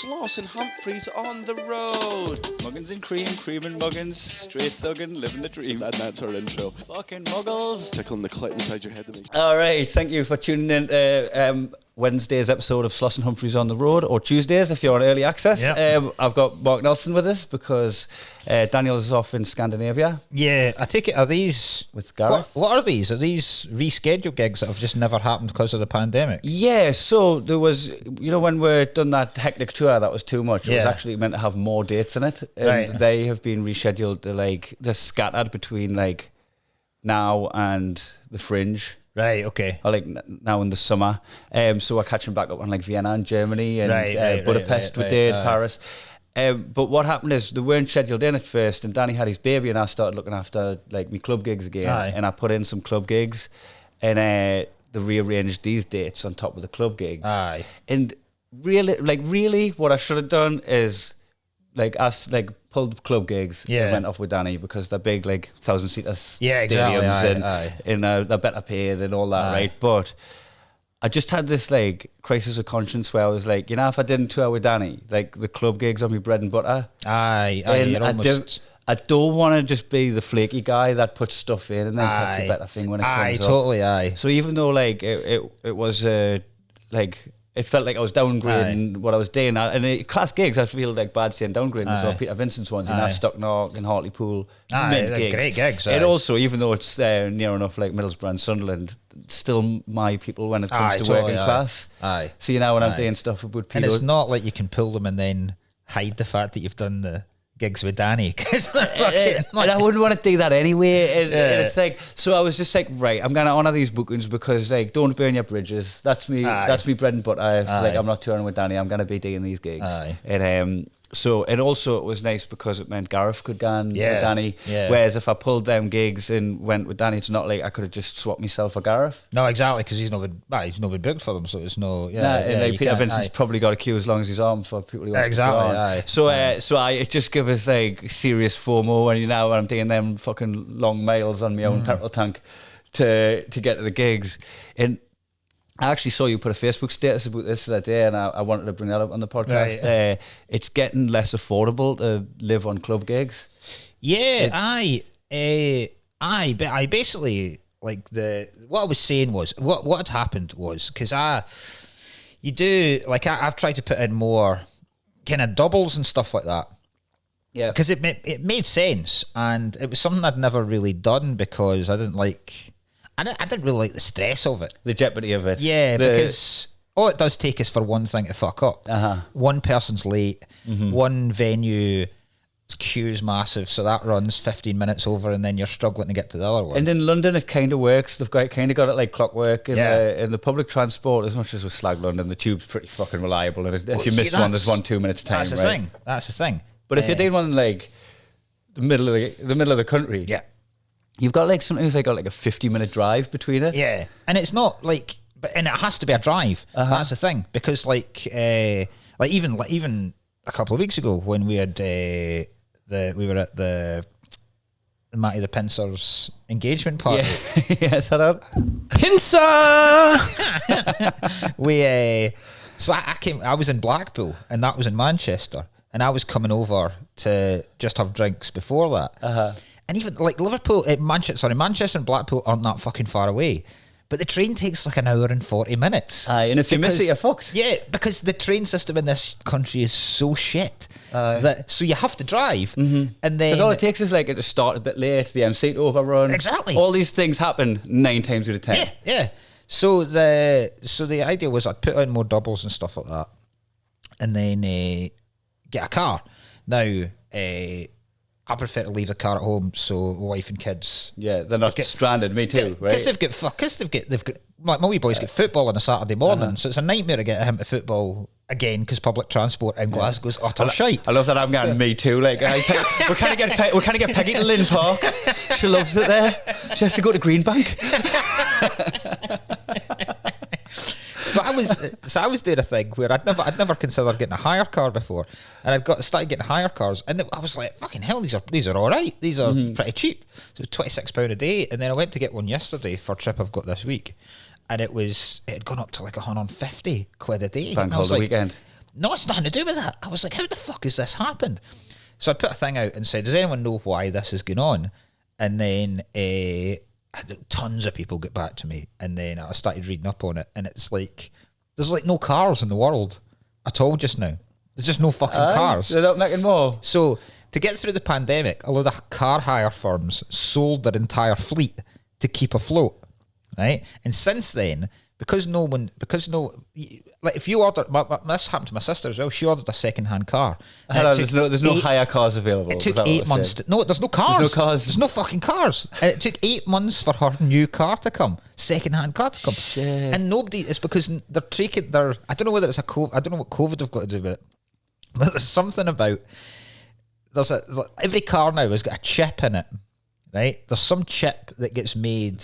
Sloss and Humphries on the road. Muggins and cream and Muggins, straight thuggin', living the dream. That's our intro. Fucking muggles. Tickling the clit inside your head to me. All right, thank you for tuning in to Wednesday's episode of Sloss and Humphries on the road, or Tuesdays if you're on early access. Yep. I've got Mark Nelson with us because Daniel is off in Scandinavia. Yeah, I take it, are these... With Gareth. What are these? Are these rescheduled gigs that have just never happened because of the pandemic? Yeah, so there was, when we done that hectic tour that was too much, it was actually meant to have more dates in it. And Right. they have been rescheduled to they're scattered between now and the Fringe. Right, okay. Or now in the summer. So we're catching back up on Vienna and Germany and Budapest we did, Paris. But what happened is they weren't scheduled in at first, and Danny had his baby and I started looking after my club gigs again. Aye. And I put in some club gigs and they rearranged these dates on top of the club gigs. Aye. And really what I should have done is pulled club gigs and went off with Danny because they're big 1,000-seater stadiums and they're better paid and all that, right? But I just had this crisis of conscience where I was if I didn't tour with Danny, the club gigs are my bread and butter. Aye, and I don't want to just be the flaky guy that puts stuff in and then takes a better thing when it comes up. Totally. So even though it was it felt like I was downgrading what I was doing. And class gigs, I feel bad saying downgrading. So Peter Vincent's ones, Stocknark and Hartlepool, mint gigs. Great gigs. And also, even though it's near enough Middlesbrough and Sunderland, still my people when it comes to working class. Aye. So when I'm doing stuff about people. And it's not like you can pull them and then hide the fact that you've done the gigs with Danny, because and I wouldn't want to do that anyway. And so I was just right, I'm going to honour these bookings because don't burn your bridges. That's me. That's me bread and butter. I'm not touring with Danny. I'm going to be doing these gigs. And and also it was nice because it meant Gareth could go and with Danny. Yeah. Whereas if I pulled them gigs and went with Danny, it's not like I could have just swapped myself for Gareth. No, exactly, because he's not been booked for them, so it's no. Peter Vincent's probably got a queue as long as his arms for people he wants exactly, to put on. So it just gives us serious FOMO when I'm doing them fucking long miles on my own petrol tank to get to the gigs. And I actually saw you put a Facebook status about this the other day, and I wanted to bring that up on the podcast. Right. It's getting less affordable to live on club gigs. Yeah, but I basically what I was saying was what had happened was because I've tried to put in more kind of doubles and stuff like that. Yeah, because it made sense, and it was something I'd never really done because I didn't really like the stress of it. The jeopardy of it. Yeah, because all it does take is for one thing to fuck up. One person's late, one venue queue's massive, so that runs 15 minutes over and then you're struggling to get to the other one. And in London it kind of works. They've got it like clockwork. In the public transport, as much as we slag London, the tube's pretty fucking reliable, and if you miss one, there's 1-2 minutes time. That's the thing. But if you're doing one the middle of the country, you've got something like a 50-minute drive between it. Yeah, and it's not and it has to be a drive. That's the thing, because even a couple of weeks ago when we had we were at the Matty the Pincer's engagement party. Yeah, set up. Pincer. I was in Blackpool and that was in Manchester, and I was coming over to just have drinks before that. And even Manchester and Blackpool aren't that fucking far away. But the train takes an hour and 40 minutes. Aye, and if you miss it, you're fucked. Yeah, because the train system in this country is so shit. So you have to drive. And then... Because all it takes is it to start a bit late, the MC to overrun. Exactly. All these things happen 9 times out of 10. Yeah. So the idea was I'd put in more doubles and stuff like that. And then get a car. Now... I prefer to leave the car at home, so wife and kids. Yeah, they're not stranded. Me too, right? Because they've got my wee boys get football on a Saturday morning, so it's a nightmare to get him to football again because public transport in Glasgow's utter shite. I love that. I'm getting me too. We can't get Peggy to Lynn Park. She loves it there. She has to go to Greenbank. So I was doing a thing where I'd never considered getting a hire car before, and started getting hire cars, and I was like, fucking hell, these are all right, these are pretty cheap. So £26 a day, and then I went to get one yesterday for a trip I've got this week, and it had gone up to £150 a day. Bank holiday weekend. no, it's nothing to do with that. I was like, how the fuck has this happened? So I put a thing out and said, does anyone know why this is going on? And then tons of people get back to me. And then I started reading up on it. And it's like, there's like no cars in the world at all just now. There's just no fucking cars. They're not making more. So to get through the pandemic, a load of car hire firms sold their entire fleet to keep afloat, right? And since then, like if you order, this happened to my sister as well. She ordered a second-hand car. There's no hire cars available. It took 8 months. No, there's no cars. There's no cars. There's no fucking cars. And it took 8 months for her new car to come, second-hand car to come. Shit. And nobody. It's because they're taking. I don't know whether it's a COVID. I don't know what COVID have got to do with it. But there's something about. Every car now has got a chip in it, right? There's some chip that gets made.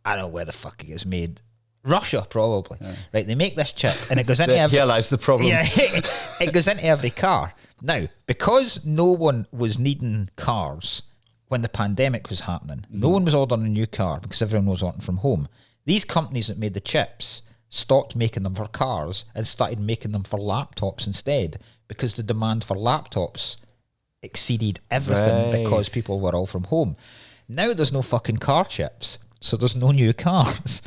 I don't know where the fuck it gets made. Russia, probably. Yeah. Right, they make this chip and it goes into every... Realize the problem. Yeah, it goes into every car. Now, because no one was needing cars when the pandemic was happening, no one was ordering a new car because everyone was ordering from home. These companies that made the chips stopped making them for cars and started making them for laptops instead because the demand for laptops exceeded everything because people were all from home. Now there's no fucking car chips, so there's no new cars.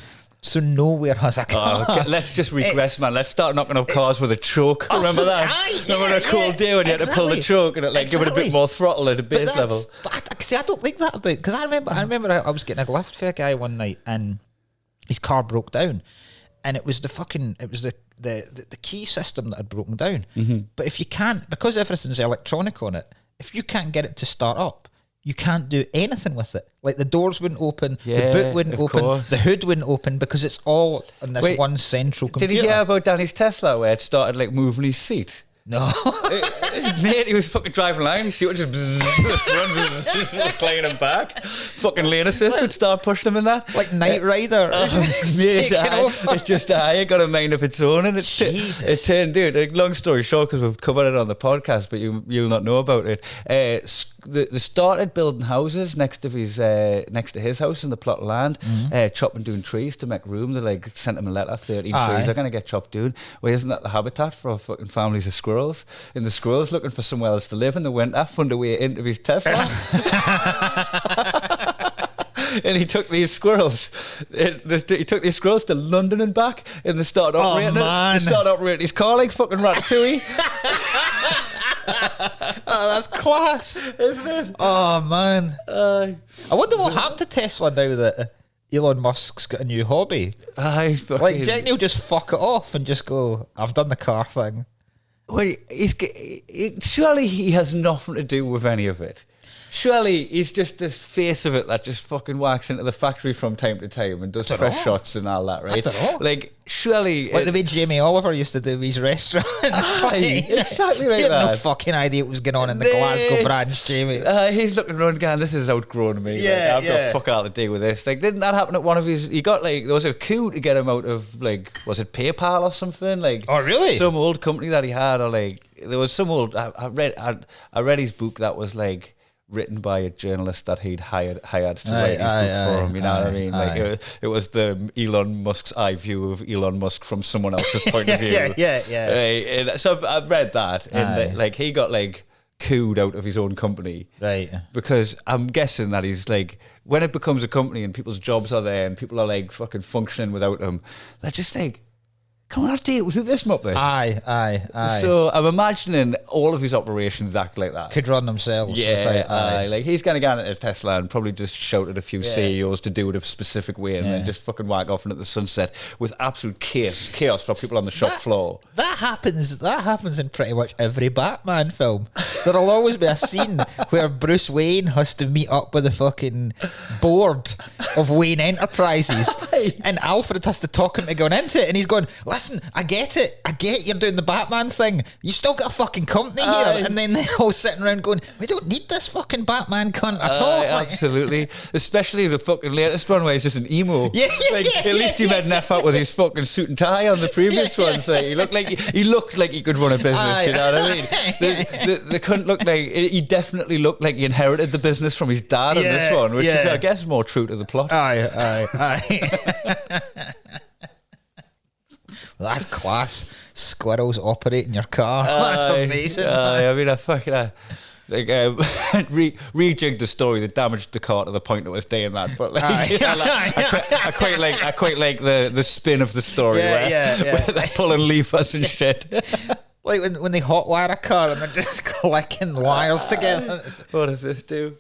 So nowhere has a car. Okay, let's just regress, man. Let's start knocking up cars with a choke. Remember that? Remember a cool day when you had to pull the choke and it give it a bit more throttle at a base level. But I don't think that about, because I remember I was getting a lift for a guy one night and his car broke down, and it was the key system that had broken down. But if you can't, because everything's electronic on it, if you can't get it to start up, you can't do anything with it. Like the doors wouldn't open, the boot wouldn't open, the hood wouldn't open because it's all in this one central computer. Did you hear about Danny's Tesla where it started like moving his seat? No. Mate, he was fucking driving along, his seat would just bzzz to the front, just playing him back. Fucking lane assist would start pushing him in that. Like Knight Rider. Mate, it's just it got a mind of its own, and it turned, dude, long story short, because we've covered it on the podcast, but you'll not know about it. They started building houses next to his house in the plot of land, chopping down trees to make room. They like sent him a letter, 13 trees are going to get chopped down. Well, isn't that the habitat for fucking families of squirrels? And the squirrels looking for somewhere else to live in the winter found a way into his Tesla. And he took these squirrels. He took these squirrels to London and back, and they started operating it. They started operating his car like fucking Ratatouille. Oh, that's class, isn't it? Oh man, I wonder what happened to Tesla now that Elon Musk's got a new hobby. Like, do you think he'll just fuck it off and just go, I've done the car thing? Well, surely he has nothing to do with any of it. Surely he's just the face of it that just fucking walks into the factory from time to time and does press shots and all that, right? I don't know. Like, surely... Like the way Jamie Oliver used to do his restaurant. Exactly like he had that. no fucking idea what was going on in the Glasgow branch, Jamie. He's looking around going, this is outgrown me. Yeah, I've got fuck all to do with this. Like, didn't that happen at one of his... He got, like... There was a coup to get him out of, like... Was it PayPal or something? Like... Oh, really? Some old company that he had, or, like... There was some old... I read his book that was, like... written by a journalist that he'd hired to write his book for him, you know what I mean? Like it was the Elon Musk's eye view of Elon Musk from someone else's point of view. Yeah. So I've read that, and like he got like cooed out of his own company, right? Because I'm guessing that he's like, when it becomes a company and people's jobs are there and people are like fucking functioning without him, they're just like, come on, I'll deal with this muppet. Aye. So I'm imagining all of his operations act like that. Could run themselves. Yeah, like he's going to get into Tesla and probably just shout at a few CEOs to do it a specific way and then just fucking whack off into the sunset with absolute chaos for people on the shop floor. That happens in pretty much every Batman film. There'll always be a scene where Bruce Wayne has to meet up with the fucking board of Wayne Enterprises and Alfred has to talk him to going into it, and he's going, listen, I get it. I get you're doing the Batman thing. You still got a fucking company here. And then they're all sitting around going, we don't need this fucking Batman cunt at all. Like, absolutely. Especially the fucking latest one where he's just an emo. At least he made an effort with his fucking suit and tie on the previous ones. Like, he looked like he could run a business, you know what I mean? The cunt looked like, he definitely looked like he inherited the business from his dad in this one, which is, I guess, more true to the plot. Aye. That's class. Squirrels operating your car. That's amazing. I mean, I fucking rejigged the story that damaged the car to the point that was saying that. But like, I quite like the spin of the story where they're pulling levers and shit. Like when they hotwire a car and they're just clicking wires together. What does this do?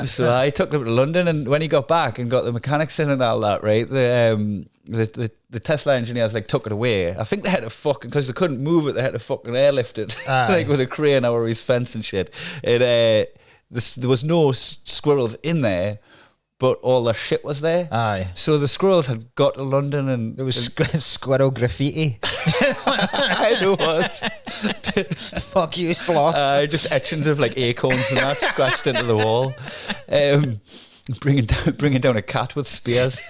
So I took them to London, and when he got back and got the mechanics in and all that, right, the Tesla engineers like took it away. I think they had to fucking, because they couldn't move it, they had to fucking airlift it like with a crane over his fence and shit. There was no squirrels in there, but all the shit was there. Aye. So the squirrels had got to London, and there was squirrel graffiti. I know what. Fuck you, Sloss. Just etchings of like acorns and that scratched into the wall. Bringing down a cat with spears.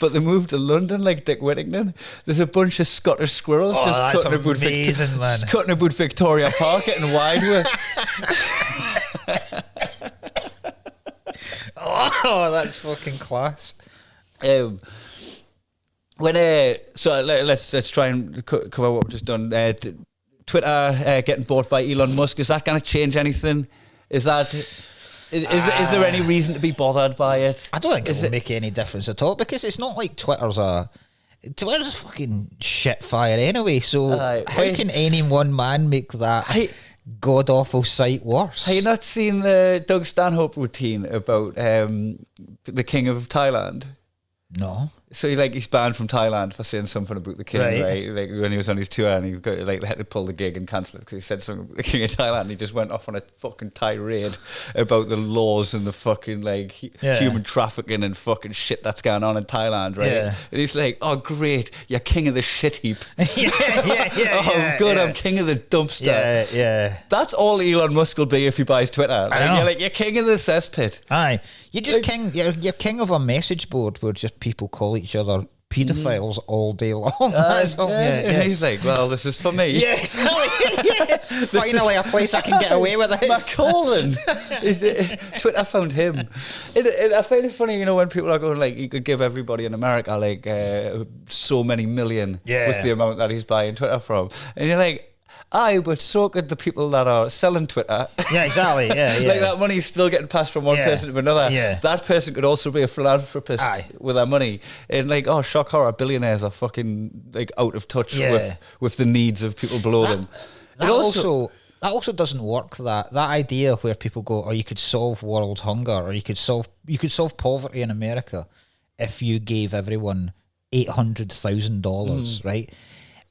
But they moved to London like Dick Whittington. There's a bunch of Scottish squirrels just cutting about Victoria Park, getting wide with. Oh, that's fucking class. So let's try and cover what we've just done. Twitter getting bought by Elon Musk, is that going to change anything? Is there any reason to be bothered by it? I don't think it will make any difference at all, because it's not like Twitter's a fucking shit fire anyway. So how can any one man make that god awful site worse? Have you not seen the Doug Stanhope routine about the King of Thailand? No. So he's banned from Thailand for saying something about the king, right? Like when he was on his tour, and he got they had to pull the gig and cancel it because he said something about the King of Thailand. And he just went off on a fucking tirade about the laws and the fucking human trafficking and fucking shit that's going on in Thailand, right? Yeah. And he's like, "Oh great, you're king of the shit heap." Oh good, I'm king of the dumpster. Yeah. That's all Elon Musk will be if he buys Twitter. You're king of the cesspit. Aye, you're just king. You're king of a message board where just people call each other paedophiles all day long. And he's like, well, this is for me. Yes. Finally a place I can get away with it. My calling. Twitter found him. I find it funny, when people are going you could give everybody in America so many million with the amount that he's buying Twitter from. And you're like, aye, but so could the people that are selling Twitter. Yeah, exactly. Yeah. That money's still getting passed from one person to another. Yeah. That person could also be a philanthropist with their money. And shock horror, billionaires are fucking out of touch with the needs of people below them. That also doesn't work. That idea where people go, oh, you could solve world hunger, or you could solve poverty in America if you gave everyone $800,000, right?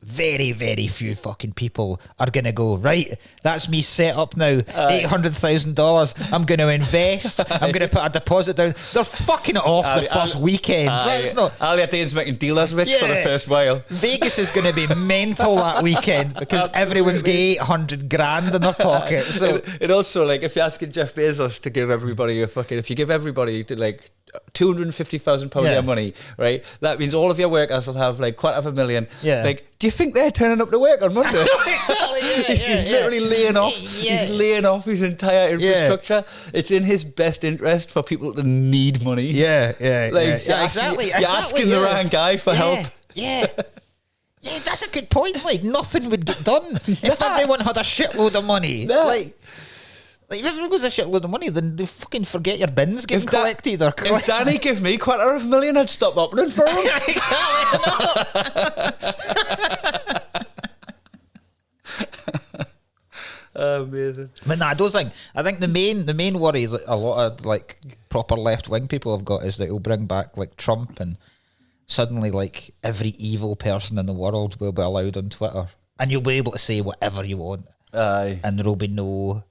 Very, very few fucking people are going to go, right, that's me set up now, $800,000, I'm going to invest, I'm going to put a deposit down. They're fucking it off the first weekend. That's not... Ali Adain's making dealers rich for the first while. Vegas is going to be mental that weekend because everyone's got 800 grand in their pocket. So it also, if you're asking Jeff Bezos to give everybody if you give everybody £250,000 of your money, right? That means all of your workers will have $250,000. Yeah. Do you think they're turning up to work on Monday? Exactly. He's literally laying off. He's laying off his entire infrastructure. It's in his best interest for people to need money. Exactly. You're asking the wrong guy for help. Yeah, that's a good point. Nothing would get done if everyone had a shitload of money. If everyone has a shitload of money, then they fucking forget your bins getting collected. If Danny gave me $250,000, I'd stop opening for him. Amazing. But I don't think. I think the main worry that a lot of proper left wing people have got is that it'll bring back Trump, and suddenly every evil person in the world will be allowed on Twitter, and you'll be able to say whatever you want. Aye. And there'll be no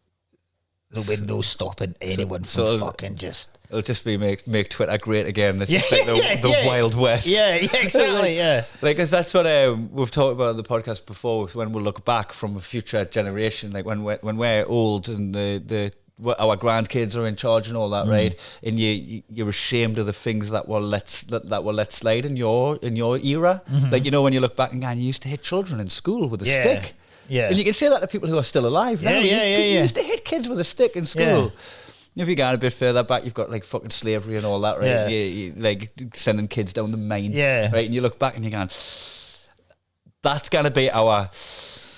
stopping anyone from fucking just... It'll just be make Twitter great again. It's just the Wild West. Yeah, exactly, Cause that's what we've talked about on the podcast before, when we'll look back from a future generation, when we're old and our grandkids are in charge and all that, right? And you're ashamed of the things that were let slide in your era. When you look back and you used to hit children in school with a stick. Yeah. And you can say that to people who are still alive now. Yeah. You used to hit kids with a stick in school. If you go a bit further back, you've got like fucking slavery and all that, right? Yeah. You like sending kids down the mine, Yeah. right? And you look back and you're going, that's gonna be our.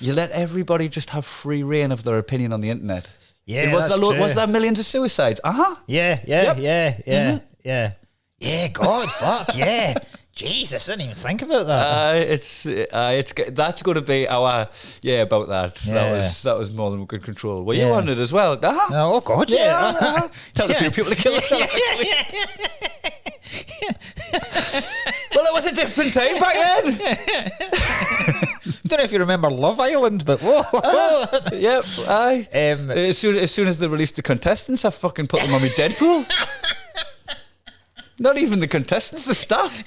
You let everybody just have free reign of their opinion on the internet. Yeah, was that's there true. was there millions of suicides? Yeah. Yep. Yeah, God, fuck, yeah. Jesus, I didn't even think about that. That's going to be our about that. Yeah. That was more than we could control. Were you on it as well? No, oh, God, yeah. Tell a few people to kill themselves. Well, it was a different time back then. Don't know if you remember Love Island, but whoa. Yep, aye. As soon as they released the contestants, I fucking put them on my Deadpool. Not even the contestants, the staff.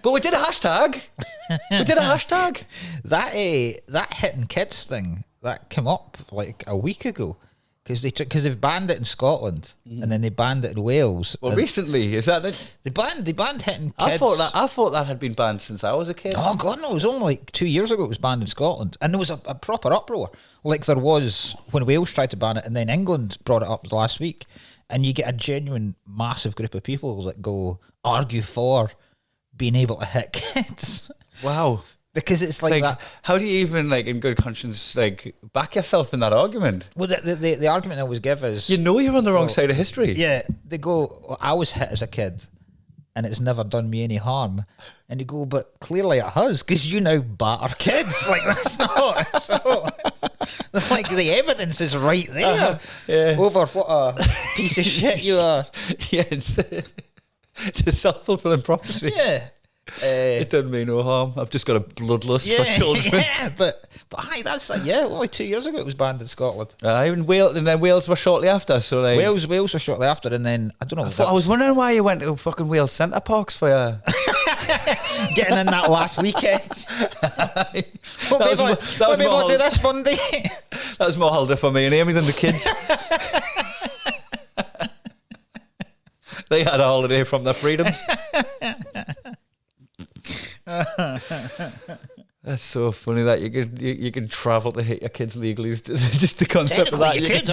But we did a hashtag. That hitting kids thing that came up like a week ago because they've banned it in Scotland and then they banned it in Wales. Well, recently, is that it? They banned hitting kids. I thought that had been banned since I was a kid. Oh God, no! It was only like 2 years ago. It was banned in Scotland, and there was a proper uproar, like there was when Wales tried to ban it, and then England brought it up last week. And you get a genuine massive group of people that go argue for being able to hit kids. Wow. Because it's like that. How do you even, like, in good conscience, like, back yourself in that argument? Well, the argument I always give is... You know you're on the wrong side of history. Yeah. They go, well, I was hit as a kid and it's never done me any harm. And you go, but clearly it has because you now batter kids. Like, that's not... So, like, the evidence is right there. Over what a piece of shit you are. Yeah, it's a self-fulfilling prophecy. Yeah. It doesn't mean no harm. I've just got a bloodlust for children. Yeah, but aye, that's like, only 2 years ago it was banned in Scotland. And then Wales were shortly after. So like Wales were shortly after, and then I don't know. I was wondering why you went to fucking Wales Centre Parks for your getting in that last weekend. What people do this Monday? That was more holiday for me and Amy than the kids. They had a holiday from their freedoms. That's so funny that you can travel to hit your kids legally. It's just the concept of that. You can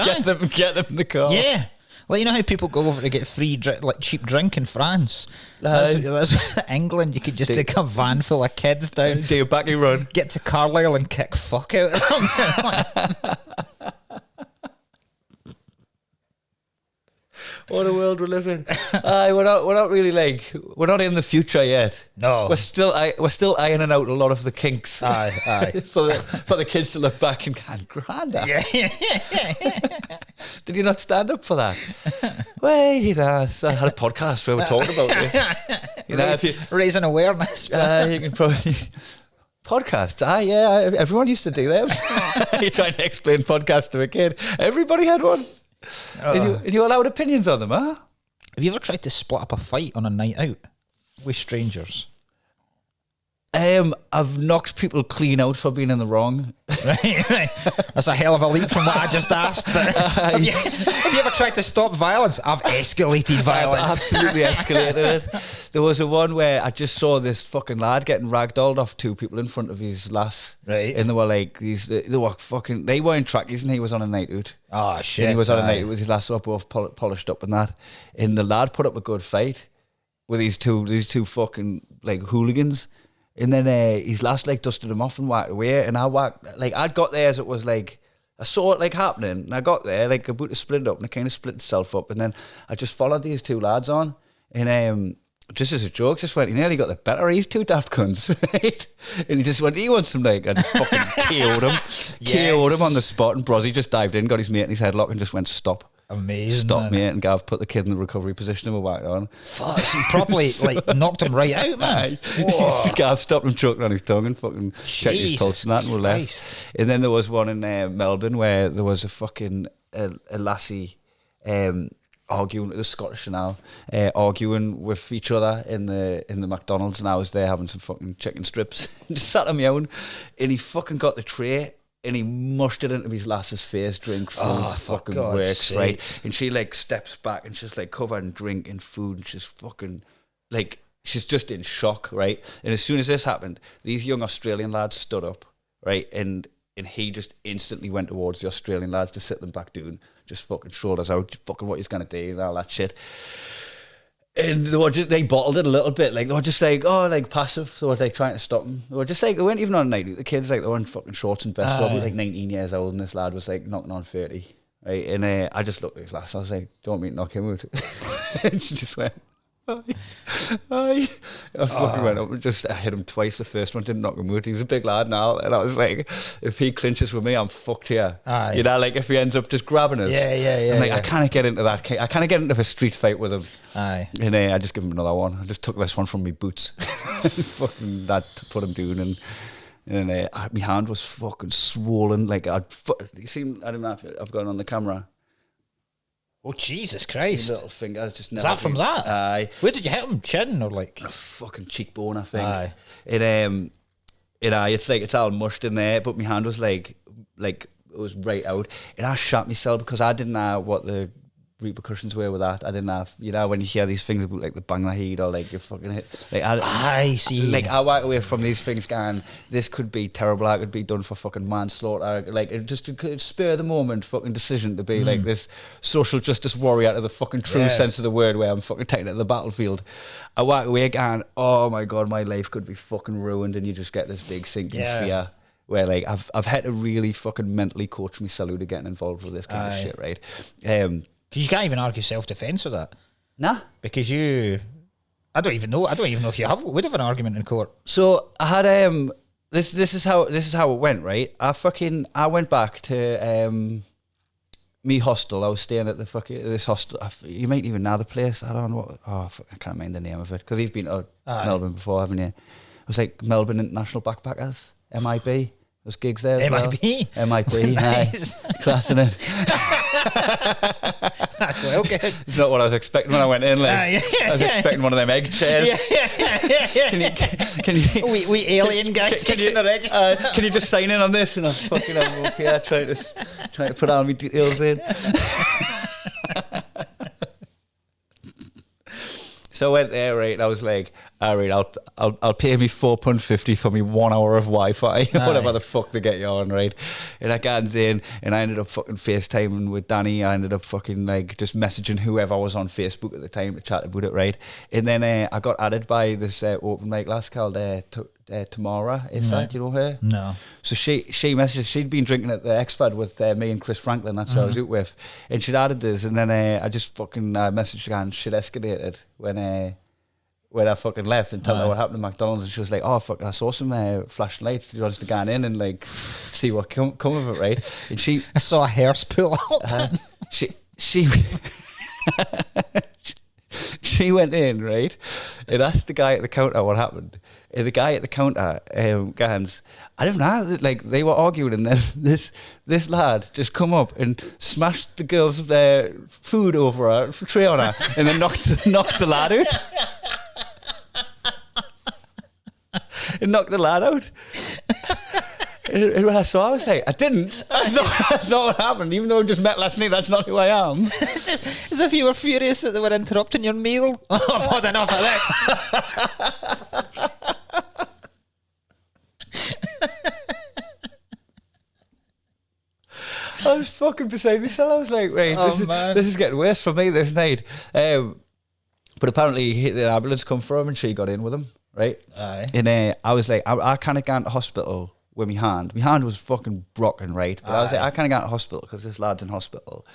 get them in the car. Yeah. Well, you know how people go over to get free, cheap drink in France? That's England. You could just take a van full of kids down. Do your backy run. Get to Carlisle and kick fuck out of them. What a world we live in. We're not really we're not in the future yet. No, we're still ironing out a lot of the kinks. Aye. for the kids to look back and go, Granda. Yeah. Did you not stand up for that? Wait, I had a podcast where we talked about it. You know, if you raising awareness, you can probably. Podcasts, everyone used to do them. You're trying to explain podcasts to a kid. Everybody had one. And you allowed opinions on them, huh? Have you ever tried to split up a fight on a night out with strangers? I've knocked people clean out for being in the wrong. Right. That's a hell of a leap from what I just asked. But have you ever tried to stop violence? I've escalated violence. I've absolutely escalated it. There was a one where I just saw this fucking lad getting ragdolled off two people in front of his lass. Right. And they were like, they were in trackies and he was on a night out. Oh, shit. And he was on a night out with his lass up, both polished up and that. And the lad put up a good fight with these two fucking like hooligans. And then his last dusted him off and walked away. And I'd got there as it was I saw it happening. And I got there about to split it up, and it kind of split itself up. And then I just followed these two lads on, and just as a joke, just went, he nearly got the better of these two daft cunts, right? And he just went, he wants some I just fucking KO'd him. KO'd him on the spot, and Brozzy just dived in, got his mate in his headlock, and just went, stop. Amazing. Stop, mate, and Gav put the kid in the recovery position and we whacked on. Fuck, he properly knocked him right out, man. Gav stopped him choking on his tongue and fucking checked his pulse and that, and we left. And then there was one in Melbourne where there was a fucking a lassie arguing at the Scottish Canal, arguing with each other in the McDonald's, and I was there having some fucking chicken strips. Just sat on my own, and he fucking got the tray and he mushed it into his lass's face, drink, food, fucking works, right? And she steps back and she's covered in drink and food, and she's fucking she's just in shock, right? And as soon as this happened, these young Australian lads stood up, right? And and he just instantly went towards the Australian lads to sit them back down, just fucking shoulders out, fucking what he's going to do and all that shit. And they bottled it a little bit. Like, they were just like, oh, like passive. They were like trying to stop him. They were just like, they weren't even on night. The kids, like, they were in fucking shorts and vests. They were like 19 years old, and this lad was like knocking on 30. Right? And I just looked at his lass. I was like, do you want me to knock him out? And she just went, aye. I fucking went up and just I hit him twice. The first one didn't knock him out. He was a big lad now, and I was like, if he clinches with me, I'm fucked here. Aye. You know, like if he ends up just grabbing us. Yeah. I'm like, I can't get into that. I can't get into a street fight with him. Aye. And I just give him another one. I just took this one from my boots. Fucking that put him down, and my hand was fucking swollen. Like you see, I don't know if I've got it on the camera. Oh, Jesus Christ. My little finger just never. Is that from that? Aye. Where did you hit him? Chin or like? A fucking cheekbone, I think. Aye. It's like it's all mushed in there, but my hand was like it was right out. And I shot myself because I didn't know what the repercussions were with that. I didn't have, you know, when you hear these things about like the bang the head or like you fucking hit, like I see. Like I walk away from these things going, this could be terrible. I could be done for fucking manslaughter. Like it could spur the moment fucking decision to be like this social justice warrior to the fucking true sense of the word, where I'm fucking taking it to the battlefield. I walk away going, oh my god, my life could be fucking ruined, and you just get this big sinking fear. Where like I've had to really fucking mentally coach myself to getting involved with this kind of shit, right? Because you can't even argue self-defense with that. Nah. Because I don't even know if you would have an argument in court. So I had this is how it went, right? I went back to me hostel. I was staying at this hostel. You might even know the place. I don't know what. I can't mind the name of it, because you've been to Melbourne before, haven't you? It was like Melbourne International Backpackers, MIB. There's gigs there as MIB? well. MIB, Nice. Class in it. That's well good. It's not what I was expecting when I went in. Like, I was expecting one of them egg chairs. Can you? We alien guys taking the register. Can you just sign in on this? And I'm up here trying to put all my details in. So I went there, right, and I was like, all right, I'll pay me £4.50 for me 1 hour of Wi-Fi, whatever the fuck they get you on, right? And I got in, and I ended up fucking FaceTiming with Danny. I ended up fucking like just messaging whoever was on Facebook at the time to chat about it, right? And then I got added by this open mic lass called Tamara. Is that, do you know her? No. So she messaged. She'd been drinking at the X-Fed with me and Chris Franklin. That's who I was out with, and she'd added this. And then I just fucking messaged her, and shit escalated when I fucking left and told her what happened to McDonald's. And she was like, "Oh fuck, I saw some flashing lights. Do you want us to go in and like see what come of it, right?" And I saw a hair pull up. She went in, right, and asked the guy at the counter what happened. And the guy at the counter, Gans, I don't know, like they were arguing, and then this lad just come up and smashed the girl's food over her, tray on her, and then knocked the lad out. And knocked the lad out. And when I saw, I was like, I didn't. That's not what happened. Even though we just met last night, that's not who I am. As if you were furious that they were interrupting your meal. Oh, I've had enough of this. I was fucking beside myself. I was like, right, this is getting worse for me this night. But apparently the ambulance come for him, and she got in with him, right? Aye. And I was like, I kind of got to hospital with my hand. My hand was fucking broken, right? But I was like, I kind of got to hospital because this lad's in hospital.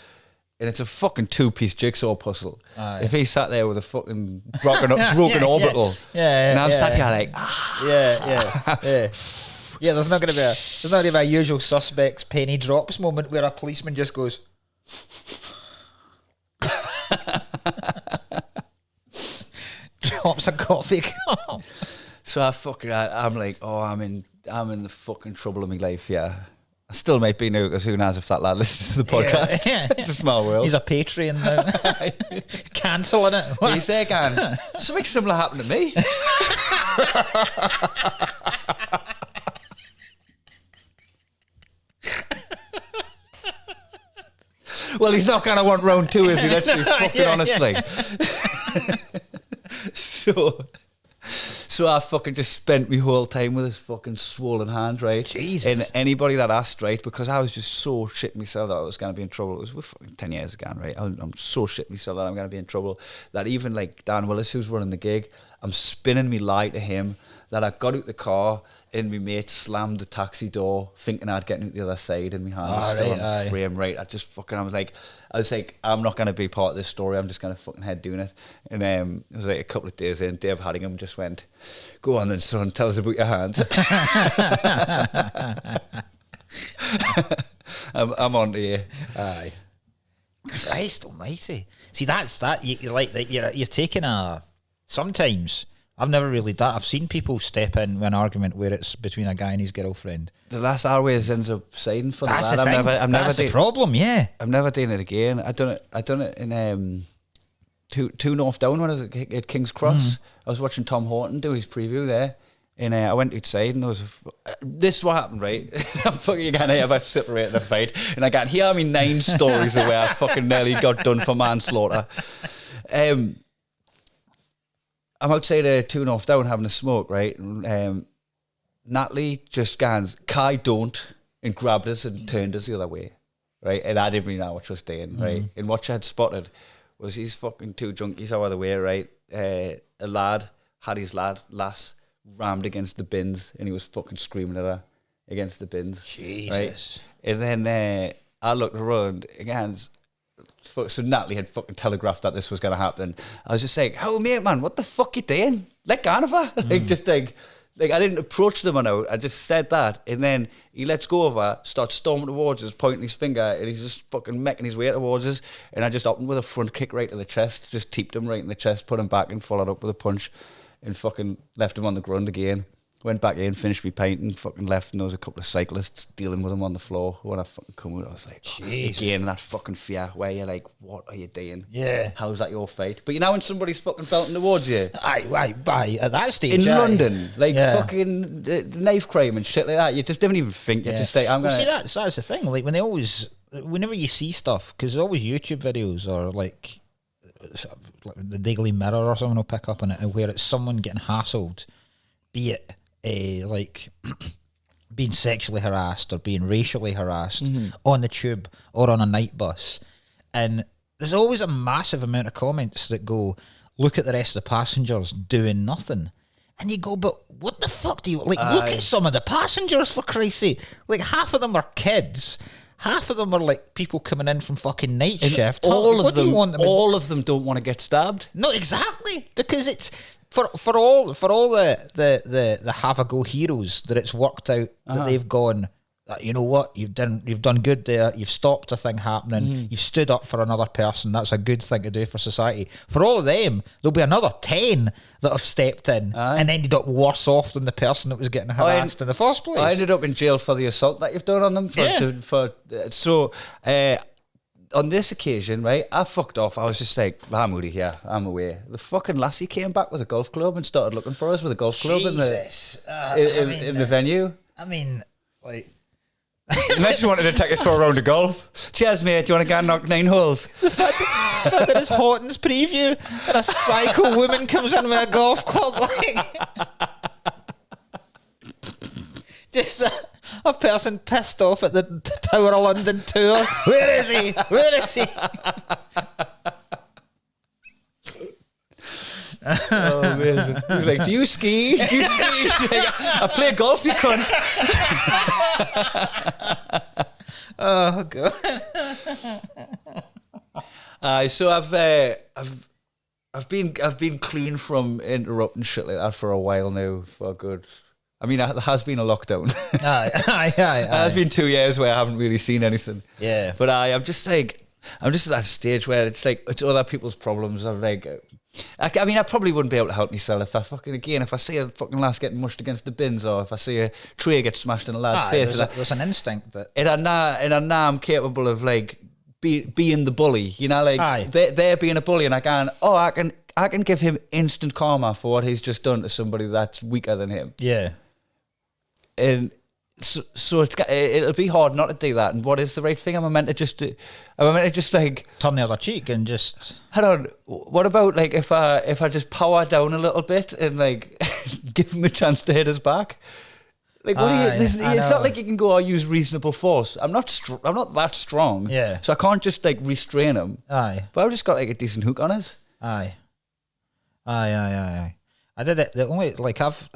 And it's a fucking 2-piece jigsaw puzzle. Aye. If he sat there with a fucking broken orbital, and I'm sat here like, Yeah, there's not going to be a usual suspects penny drops moment where a policeman just goes, drops a coffee cup. So I'm like, oh, I'm in the fucking trouble of my life. Yeah, I still might be new, because who knows if that lad listens to the podcast. Yeah. It's a small world. He's a Patreon now. Cancelling it. He's there going, something similar happened to me. Well, he's not going to want round 2, is he? Let's be fucking honest. Like. So So I fucking just spent my whole time with this fucking swollen hand, right? Jesus. And anybody that asked, right, because I was just so shit myself that I was going to be in trouble. It was fucking 10 years ago, right? I'm so shit myself that I'm going to be in trouble. That even like Dan Willis, who's running the gig, I'm spinning me lie to him that I got out the car and my mate slammed the taxi door thinking I'd get out the other side and my hand was still on the frame, right? I was like, I'm not going to be part of this story. I'm just going to fucking head doing it. And it was like a couple of days in, Dave Haddingham just went, go on then, son, tell us about your hand. I'm on to you. Aye. Christ almighty. See, that's that. You're like that. You're taking a... Sometimes... I've never really done. I've seen people step in with an argument where it's between a guy and his girlfriend. The last always ends up siding for That's the lad. the thing. That's the problem. Yeah, I'm never doing it again. I done it in two North Down when I was at King's Cross. I was watching Tom Horton do his preview there, and I went outside and there was this is what happened, right? I'm fucking gonna ever separate a fight, and I got here. 9 stories of where I fucking nearly got done for manslaughter. I'm outside 2 North Down having a smoke, right? And, Natalie just goes, Kai, don't, and grabbed us and turned us the other way, right? And I didn't really know what she was doing, right? And what she had spotted was these fucking 2 junkies out of the way, right? A lad had his lass rammed against the bins and he was fucking screaming at her against the bins. Jesus. Right? And then I looked around again. So Natalie had fucking telegraphed that this was going to happen. I was just like, oh mate, man, what the fuck you doing? Let go of her. Like I didn't approach them on out. I just said that. And then he lets go of her, starts storming towards us, pointing his finger, and he's just fucking making his way towards us. And I just upped him with a front kick right to the chest, just teeped him right in the chest, put him back and followed up with a punch and fucking left him on the ground again. Went back in, finished me paint and fucking left, and there was a couple of cyclists dealing with him on the floor. When I fucking come out, I was like, again, that fucking fear where you're like, what are you doing? Yeah. How's that your fight? But you know when somebody's fucking belting towards you? Aye, at that stage. In London, like fucking knife crime and shit like that, you just don't even think. You're just like, I'm going to... See, that's the thing. Like, whenever you see stuff, because there's always YouTube videos or like the Daily Mirror or someone will pick up on it where it's someone getting hassled, be it like being sexually harassed or being racially harassed on the tube or on a night bus, and there's always a massive amount of comments that go, look at the rest of the passengers doing nothing, and you go, but what the fuck do you like? Look at some of the passengers, for Christ's sake. Like, half of them are kids, half of them are like people coming in from fucking night shift. All of them don't want to get stabbed. No, exactly, because it's for all the have a go heroes that it's worked out that they've gone, you know what, you've done good there, you've stopped a thing happening, you've stood up for another person, that's a good thing to do for society. For all of them, there'll be another 10 that have stepped in and ended up worse off than the person that was getting harassed in the first place. I ended up in jail for the assault that you've done on them. On this occasion, right, I fucked off. I was just like, I'm out of here. I'm away. The fucking lassie came back with a golf club and started looking for us with a golf club in the venue. I mean, like... Unless you wanted to take us for a round of golf. Cheers, mate. Do you want to go and knock 9 holes? The fact that it's Horton's preview and a psycho woman comes in with a golf club, like... Just a person pissed off at the Tower of London tour. Where is he? Where is he? Oh, amazing. He was like, do you ski? Do you ski? I play golf, you cunt. Oh, God. So I've been clean from interrupting shit like that for a while now, for good. I mean, there has been a lockdown. Aye. It has been 2 years where I haven't really seen anything. Yeah. But I'm just at that stage where it's like, it's other people's problems. I'm like, I mean, I probably wouldn't be able to help myself if I see a fucking lass getting mushed against the bins, or if I see a tray get smashed in a lad's face. There's an instinct that... And I know I'm capable of, like, being the bully, you know, like, they're being a bully, and I can give him instant karma for what he's just done to somebody that's weaker than him. Yeah. And So it'll be hard not to do that. And what is the right thing? Am I meant to just like turn the other cheek and just... Hold on. What about like if I just power down a little bit and like give him a chance to hit us back? Like what it's not like you can go, use reasonable force. I'm not that strong. Yeah. So I can't just like restrain him. Aye. But I've just got like a decent hook on us. Aye. I did it. The only like I've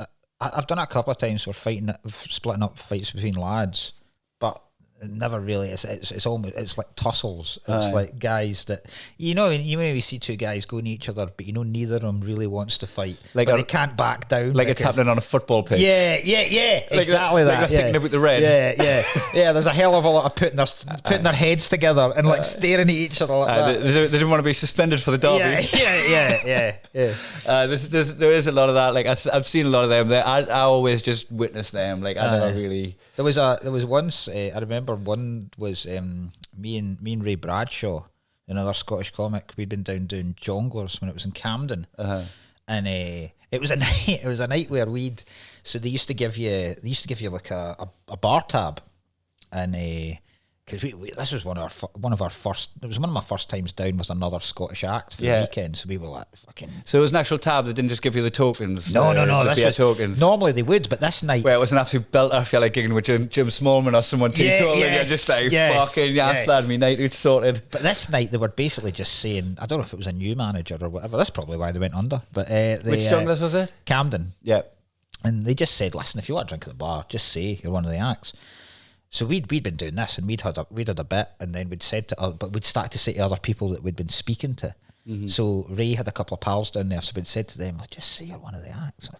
done it a couple of times for splitting up fights between lads, but never really. It's almost like tussles. It's like guys that you maybe see two guys going at each other, but neither of them really wants to fight. Like they can't back down. Like it's happening on a football pitch. Yeah. Exactly that. Like they're thinking about the red. Yeah. There's a hell of a lot of putting their heads together and like staring at each other like that. They didn't want to be suspended for the derby. Yeah. There is a lot of that. Like I've seen a lot of them. I always just witness them. Like I never really. There was once I remember one was me and Ray Bradshaw, another Scottish comic. We'd been down doing Jongleurs when it was in Camden, and it was a night where they used to give you like a bar tab, and because this was one of our first. It was one of my first times down with another Scottish act for the weekend. So we were like fucking. So it was an actual tab. They didn't just give you the tokens. No. The beer tokens. Normally they would, but this night. Well, it was an absolute belter. I feel like gigging with Jim Smallman or someone teetotaling. You're just like fucking yes, lad, me night it's sorted. But this night they were basically just saying, I don't know if it was a new manager or whatever. That's probably why they went under. But which Jongleurs was it? Camden. Yeah. And they just said, listen, if you want to drink at the bar, just say you're one of the acts. So we'd been doing this, and we'd had a bit, and then we'd started to say to other people that we'd been speaking to. Mm-hmm. So Ray had a couple of pals down there, so we'd said to them, just say you're one of the acts.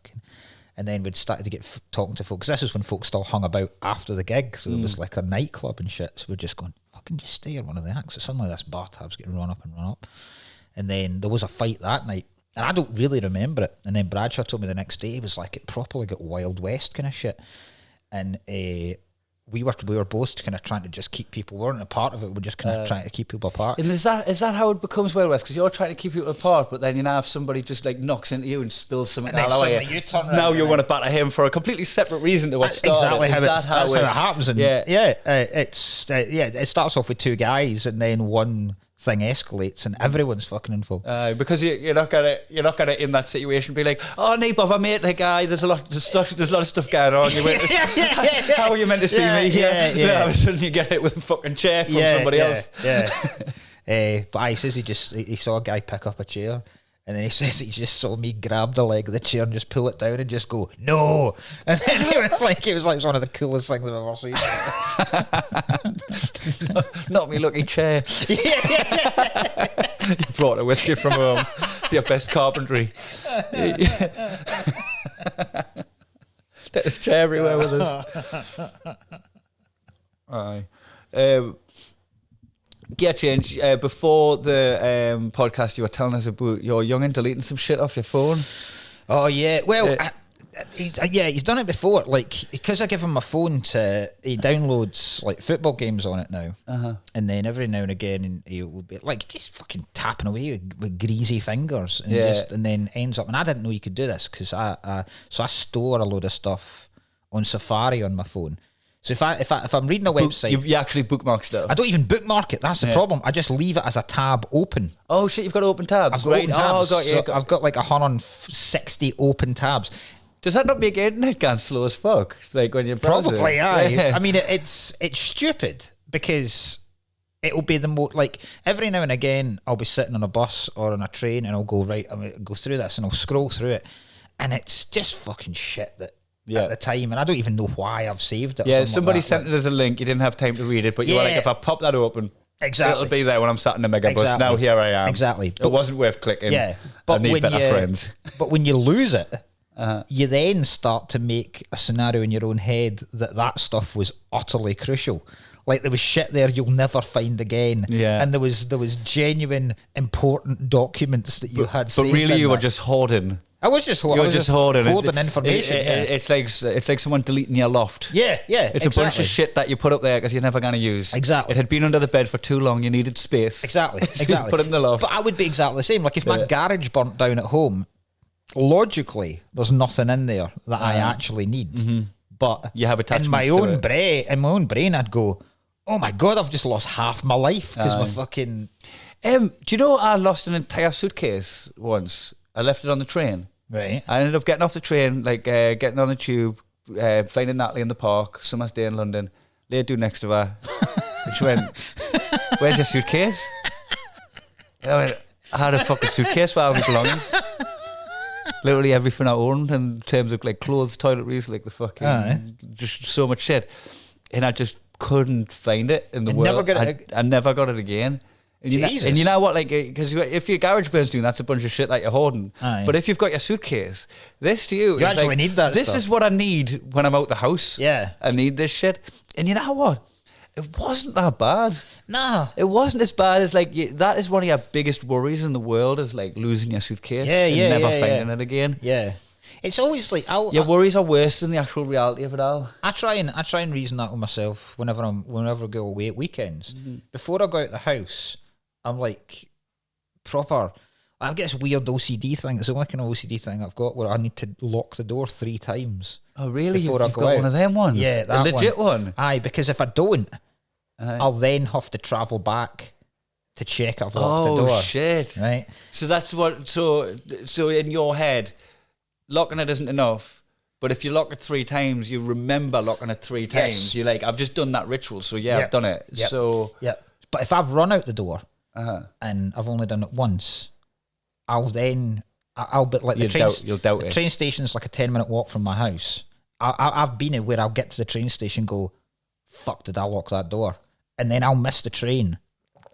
And then we'd started to get talking to folks. This was when folks still hung about after the gig, so it was like a nightclub and shit. So we're just going, fucking just stay you're one of the acts. So suddenly this bar tab's getting run up. And then there was a fight that night, and I don't really remember it. And then Bradshaw told me the next day, he was like, it properly got Wild West kind of shit. And we were both kind of trying to just keep people. We weren't a part of it. We're just kind of trying to keep people apart. And is that how it becomes Wild West? Because you're trying to keep people apart, but then you now have somebody just like knocks into you and spills something. And then you turn around. Now you want to batter him for a completely separate reason to what started. Exactly that's how it happens. And it starts off with two guys, and then one thing escalates and everyone's fucking involved. Because you're not gonna in that situation be like, oh no bother mate, like there's a lot of stuff going on. You went, how are you meant to see me here? All of a sudden you get hit with a fucking chair from somebody else. But he says he saw a guy pick up a chair, and then he says he just saw me grab the leg of the chair and just pull it down and just go, no. And then it was like one of the coolest things I've ever seen. Not me lucky chair. You brought it with you from home. Your best carpentry. There's a chair everywhere with us. Aye. Gear change. Before the podcast, you were telling us about your young'un deleting some shit off your phone. Oh yeah. Well, he's done it before. Like, because I give him my phone he downloads like football games on it now, and then every now and again he will be like just fucking tapping away with greasy fingers, and and then ends up. And I didn't know you could do this because I store a load of stuff on Safari on my phone. So if I'm reading a website, you actually bookmark stuff. I don't even bookmark it. That's the problem. I just leave it as a tab open. Oh shit! You've got open tabs. I've got open tabs. I've got like 160 open tabs. Does that not make internet gone slow as fuck? Like when you're browsing? Probably, aye. Yeah. I mean, it's stupid because it'll be the most, like, every now and again I'll be sitting on a bus or on a train and I'll go, right, I'm going to go through this, and I'll scroll through it, and it's just fucking shit that at the time, and I don't even know why I've saved it. Yeah, somebody sent it as a link, you didn't have time to read it, but you were like, if I pop that open, it'll be there when I'm sat in the megabus. Now here I am. Exactly. It wasn't worth clicking. Yeah. But I need better friends. But when you lose it, you then start to make a scenario in your own head that stuff was utterly crucial. Like, there was shit there you'll never find again. Yeah. And there was genuine important documents that you had saved. But really you were just hoarding. I was just hoarding. You were just hoarding information. It's like someone deleting your loft. Yeah. It's a bunch of shit that you put up there because you're never going to use. Exactly. It had been under the bed for too long. You needed space. Exactly. So you put it in the loft. But I would be exactly the same. Like, if my garage burnt down at home, logically, there's nothing in there that I actually need. Mm-hmm. But You have attachments in my to own it. in my own brain, I'd go, oh my God, I've just lost half my life because my fucking... Do you know I lost an entire suitcase once? I left it on the train. Right. I ended up getting off the train, like getting on the tube, finding Natalie in the park, summer's day in London, laid down next to her. And she went, "Where's your suitcase?" And I went, "I had a fucking suitcase with all my belongings. Literally everything I owned in terms of like clothes, toiletries, like the fucking, just so much shit." And I just couldn't find it in the world. Never got it. I never got it again. And you know what, like, because if your garage burns down, that's a bunch of shit that you're hoarding. Aye. But if you've got your suitcase, this to you, You is actually like, need that This stuff. is what I need when I'm out the house. Yeah. I need this shit. And you know what? It wasn't that bad. No. It wasn't as bad as like that is one of your biggest worries in the world is like losing your suitcase and never finding it again. Yeah. It's always like Your worries are worse than the actual reality of it all. I try and reason that with myself whenever I go away at weekends. Before I go out the house, I'm like proper. I've got this weird OCD thing. It's the only kind of OCD thing I've got where I need to lock the door 3 times. Oh really? Before You've I go got out. one of them ones? Yeah, a that legit one. Aye, because if I don't, Aye. I'll then have to travel back to check I've locked the door. Oh shit! Right. So that's what. So in your head, locking it isn't enough. But if you lock it 3 times, you remember locking it 3 times. Yes. You're like, I've just done that ritual, so yeah, Yep. I've done it. Yep. So Yep. But if I've run out the door and I've only done it once, I'll be like you'll doubt the it. train station's like a 10-minute walk from my house. I've been it where I'll get to the train station, go, fuck, did I lock that door? And then I'll miss the train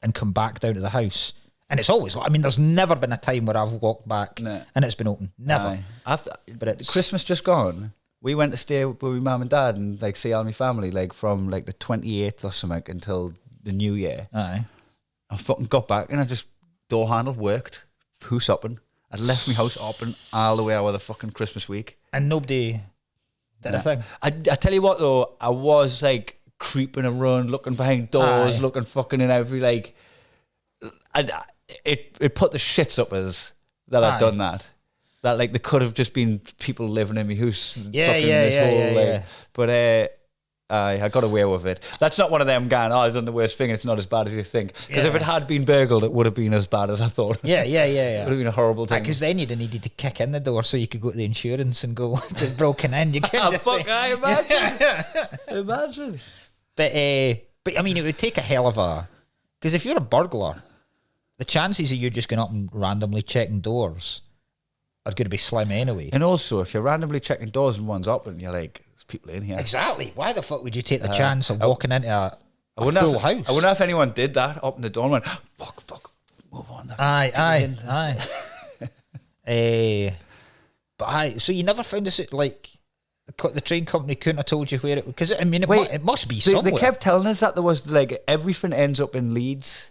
and come back down to the house. And it's always, I mean, there's never been a time where I've walked back No. and it's been open. Never. Aye. But it's Christmas just gone. We went to stay with my mum and dad and like see all my family like from like the 28th or something until the New Year. Aye. I fucking got back and I just door handle worked. House open. I left my house open all the way over the fucking Christmas week. And nobody did a thing. I tell you what though, I was like creeping around, looking behind doors, Aye. looking fucking in every like. It put the shits up as that I'd Aye. done that. That like there could have just been people living in my house. Yeah, fucking yeah, this yeah, whole, yeah, like, yeah. But I got away with it. That's not one of them going, oh, I've done the worst thing. It's not as bad as you think. Because if Yeah. it had been burgled, it would have been as bad as I thought. Yeah. It would have been a horrible thing. Because then you'd have needed to kick in the door so you could go to the insurance and go, it's broken in. You can't Oh, just fuck, I imagine. Imagine. But I mean, it would take a hell of a... Because if you're a burglar, the chances of you just going up and randomly checking doors are going to be slim anyway. And also, if you're randomly checking doors and one's open, you're like, there's people in here. Exactly. Why the fuck would you take the chance of walking into a I wouldn't full know house? I wouldn't know if anyone did that, opened the door and went, fuck, move on. Aye. So you never found this, like, the train company couldn't have told you where it... Because, I mean, it must be somewhere. They kept telling us that there was, like, everything ends up in Leeds.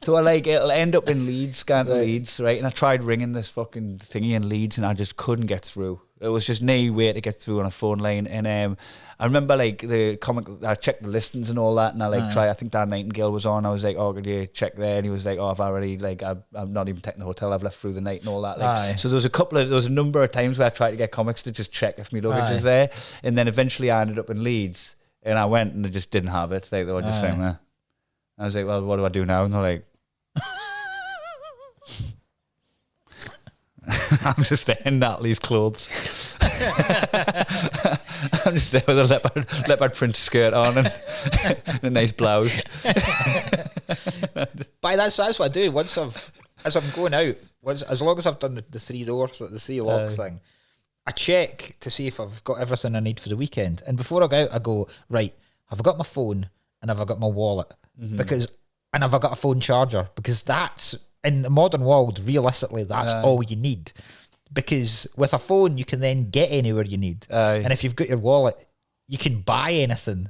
So, like, it'll end up in Leeds, going to Leeds, right? And I tried ringing this fucking thingy in Leeds and I just couldn't get through. It was just no way to get through on a phone line. And I remember, like, the comic, I checked the listings and all that, and I, like, tried, I think Dan Nightingale was on. I was like, oh, could you check there? And he was like, oh, I've already, like, I'm not even taking the hotel. I've left through the night and all that. Like, so there was a number of times where I tried to get comics to just check if my luggage is there. And then eventually I ended up in Leeds, and I went and they just didn't have it. Like, they were just saying, I was like, well, what do I do now? And they're like, I'm just there in Natalie's clothes. I'm just there with a leopard print skirt on and a nice blouse. But that's what I do. As I'm going out, as long as I've done the 3 doors, the 3 lock thing, I check to see if I've got everything I need for the weekend. And before I go out, I go, right, have I got my phone and have I got my wallet? And have I got a phone charger? Because that's, in the modern world, realistically, that's all you need. Because with a phone, you can then get anywhere you need. And if you've got your wallet, you can buy anything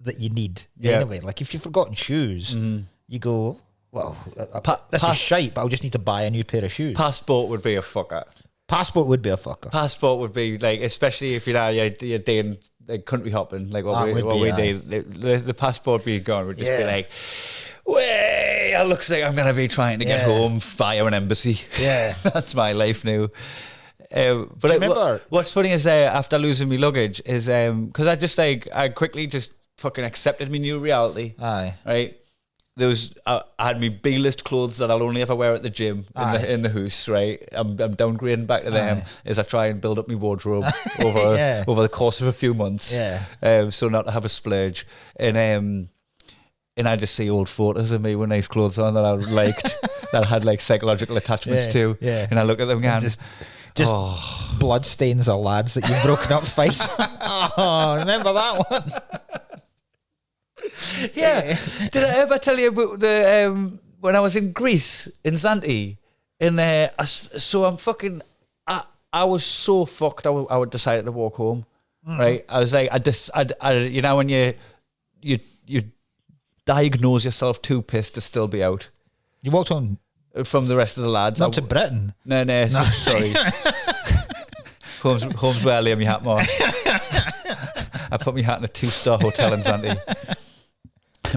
that you need anyway. Like if you've forgotten shoes, you go, well, this is shite, but I'll just need to buy a new pair of shoes. Passport would be a fucker. Passport would be a fucker. Passport would be like, especially if you're doing like country hopping, like what we do. The passport being gone would just be like, way, it looks like I'm going to be trying to get home via an embassy. Yeah. That's my life now. But remember? what's funny is after losing my luggage is because I quickly just fucking accepted my new reality. Aye. Right. There was I had me B-list clothes that I'll only ever wear at the gym in the house. Right. I'm downgrading back to them as I try and build up my wardrobe over the course of a few months. Yeah. So not to have a splurge and I just see old photos of me with nice clothes on that I liked, that I had like psychological attachments to. Yeah. And I look at them and just blood stains of lads that you've broken up fights. Oh, remember that one? Yeah. Did I ever tell you about the when I was in Greece in Zante? So I'm fucking. I was so fucked. I decided to walk home. Right. I was like, I you know when you diagnose yourself too pissed to still be out. You walked home from the rest of the lads. Not to Britain. No. Sorry. Home's where I lay my hat more. I put my hat in a 2-star hotel in Zante.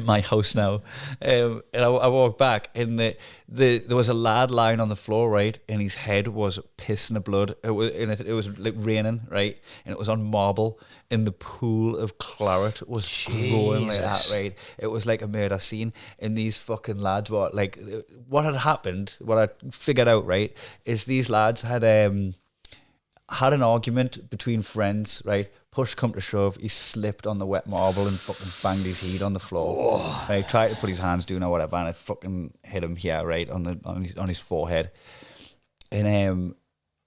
My house now, and I walked back, and there was a lad lying on the floor, right, and his head was pissing the blood. It was like raining, right, and it was on marble, and the pool of claret was growing like that, right. It was like a murder scene, and these fucking lads were like, what had happened, what I figured out, right, is these lads had an argument between friends, right. Push come to shove, he slipped on the wet marble and fucking banged his head on the floor. Oh. Right, tried to put his hands down or whatever, and it fucking hit him here, right, on his forehead. And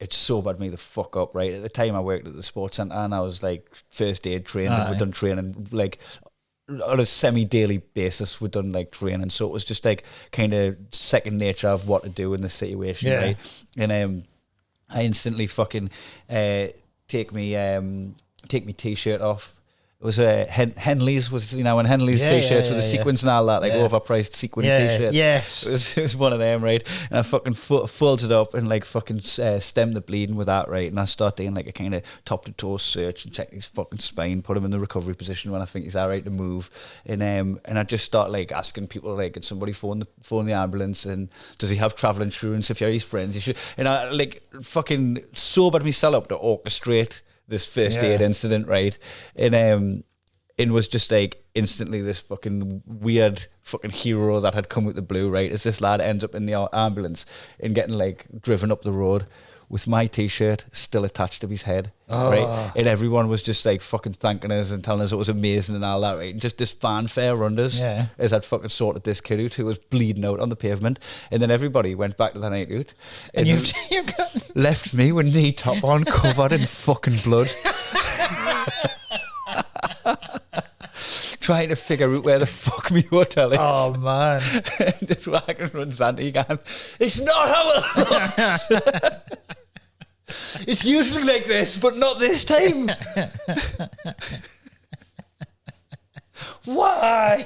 it sobered me the fuck up, right? At the time I worked at the sports centre and I was like first aid trained and we'd done training like on a semi-daily basis, we'd done like training. So it was just like kind of second nature of what to do in the situation, right? And I instantly fucking take me t-shirt off. It was Henley's was, you know, when Henley's t-shirts with the sequins and all that, like overpriced sequin t-shirt. Yes. It was one of them, right? And I fucking folded it up and like fucking stemmed the bleeding with that, right? And I start doing like a kind of top to toe search and check his fucking spine, put him in the recovery position when I think he's all right to move. And I just start like asking people, like, did somebody phone the ambulance, and does he have travel insurance? If you're his friends, you should. And I like fucking sobered myself up to orchestrate this first aid incident, right? And was just like instantly this fucking weird fucking hero that had come with the blue, right? As this lad ends up in the ambulance and getting like driven up the road with my t-shirt still attached to his head, right? And everyone was just like fucking thanking us and telling us it was amazing and all that, right? And just this fanfare around us as I'd fucking sorted this kid out who was bleeding out on the pavement. And then everybody went back to the night out and you left me with knee top on, covered in fucking blood. Trying to figure out where the fuck my hotel is. Oh man. Just walking around Zante again. It's not how it looks. It's usually like this, but not this time. Why?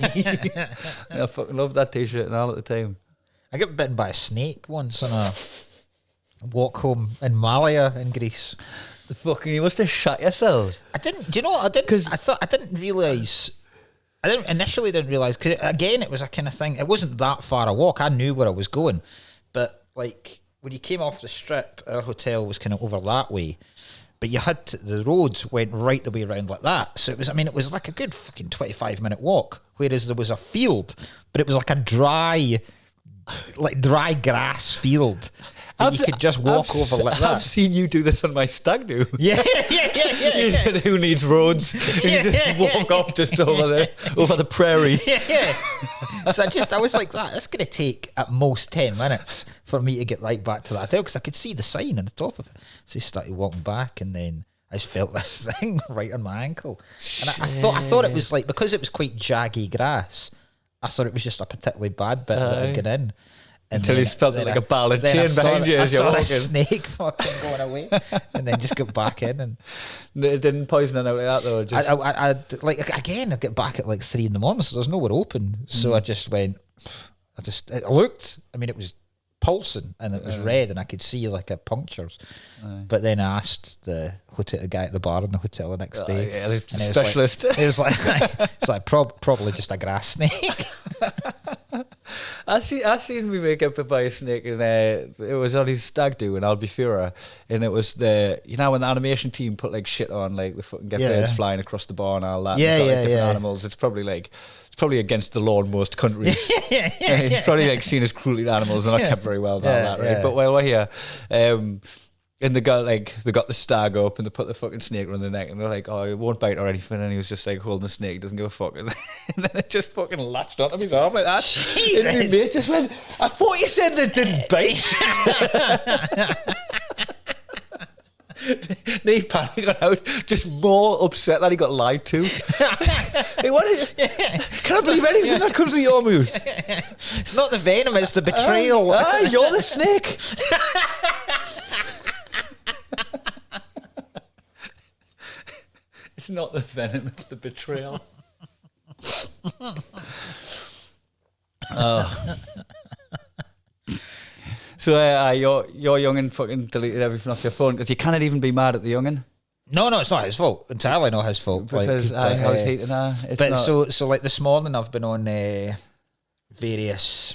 I fucking love that t-shirt and all at the time. I got bitten by a snake once on a walk home in Malia in Greece. The fucking, you must have shot yourself. I didn't. Do you know what I didn't? I didn't realise. I initially didn't realise, because again it was a kind of thing. It wasn't that far a walk. I knew where I was going, but like when you came off the strip, our hotel was kind of over that way, but you had the roads went right the way around like that. So it was. I mean, it was like a good fucking 25-minute walk. Whereas there was a field, but it was like a dry grass field. You could just walk over like that. I've seen you do this on my stag do. Yeah. You said, who needs roads? And you just walk off just over the prairie. Yeah. So I was like, that's going to take at most 10 minutes for me to get right back to that hotel, because I could see the sign on the top of it. So I started walking back, and then I just felt this thing right on my ankle. And I thought it was like, because it was quite jaggy grass, I thought it was just a particularly bad bit that I'd get in. Until you felt like a ball and chain behind you as you're walking. I saw the snake fucking going away, and then just got back in. And it didn't poison it out like that though. Just I get back at like 3 a.m, so there's nowhere open. So I just went. It looked. I mean, it was pulsing and it was red, and I could see like a punctures. But then I asked the guy at the bar in the hotel the next day, the specialist. It was like it's like probably just a grass snake. I seen me make bit by a snake, and it was on his stag do in Albufeira, and it was when the animation team put like shit on, like the fucking get birds flying across the bar and all that. Yeah, and got, like, yeah, different yeah. animals. It's probably against the law in most countries. It's probably like seen as cruelty to animals, and not kept very well down that, right? Yeah. But while we're here, and they got the stag up, and they put the fucking snake around the neck, and they're like, "Oh, it won't bite or anything." And he was just like holding the snake, doesn't give a fuck, and then it just fucking latched onto his arm like that. Jesus. And my mate just went, "I thought you said they didn't bite." He panicked out, just more upset that he got lied to. Like, what is, can't believe anything that comes with your mouth. It's not the venom, it's the betrayal. You're the snake. It's not the venom, it's the betrayal. So your youngin fucking deleted everything off your phone because you cannot even be mad at the youngin. No, it's not his fault. Entirely not his fault. Because I was hating her. But so like this morning I've been on various